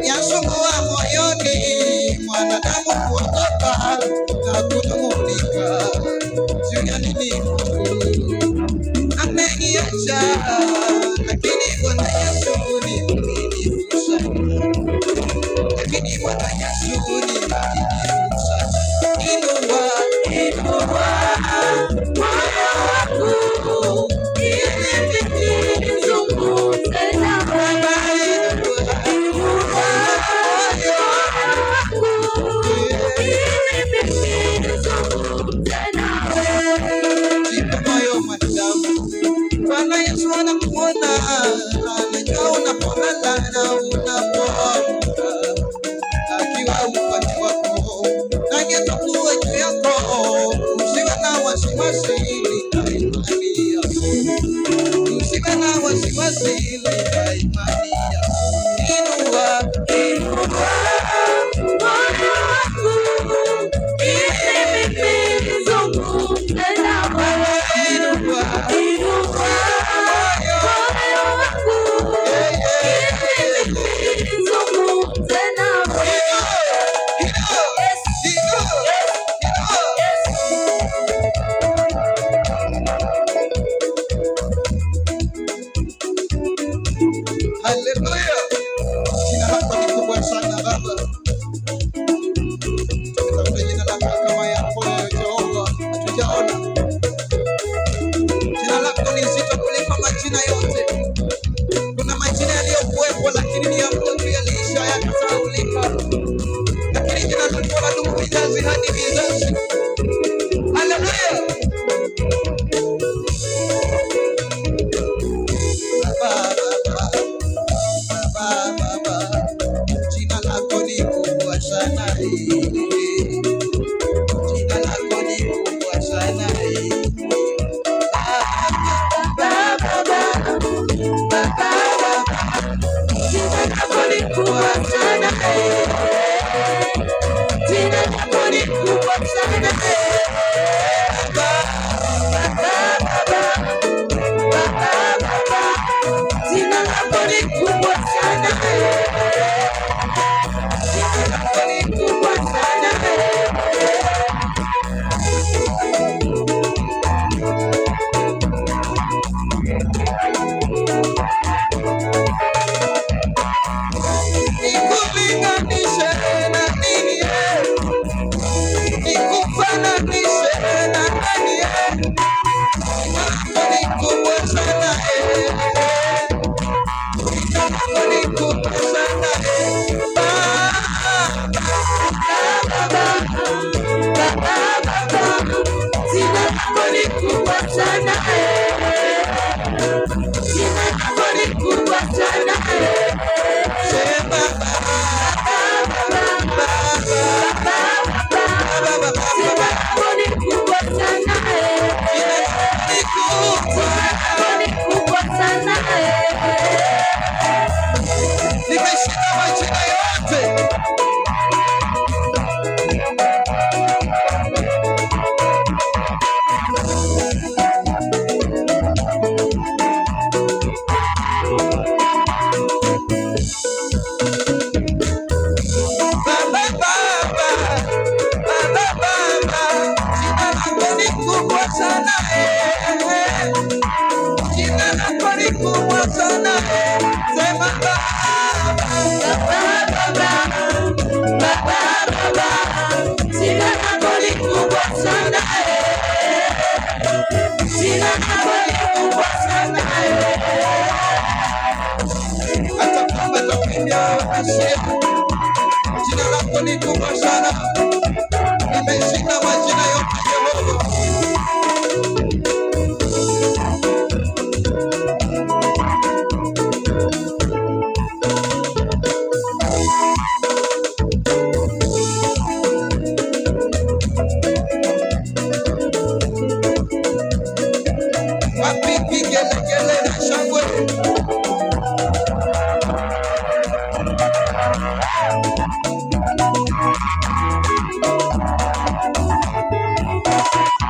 yasumbua moyoni mwanadamu kuogopa na kunung'unika juu ya nini ameniacha, lakini Bwana Yesu ni mwaminifu sana, lakini Bwana Yesu ni mwaminifu sana. Inua moyo wangu ili nizungumze na Baba. Bwana Yesu anakuona, anajua unapolala na unapoamka, akiwa upande wako na atakuwa juu yako. Usiwe na wasiwasi, linda imani yako. Usiwe na wasiwasi, linda imani yako. Inua moyo wangu ili mimi nizungumze na Baba. Haleluya. Jina lako ni kubwa sana Baba. Tukitafuta jina lako kama yapo Jehova, hatujaona. Jina lako ni zito kuliko majina yote. Kuna majina yaliyokuwepo lakini ni ya mtu yaliisha yakasahaulika. Lakini jina lako ladumu vizazi hadi vizazi. Haleluya. Jina lako ni kubwa sana, nimeshinda majina yote Jehova. Wapi vigelegele na shangwe?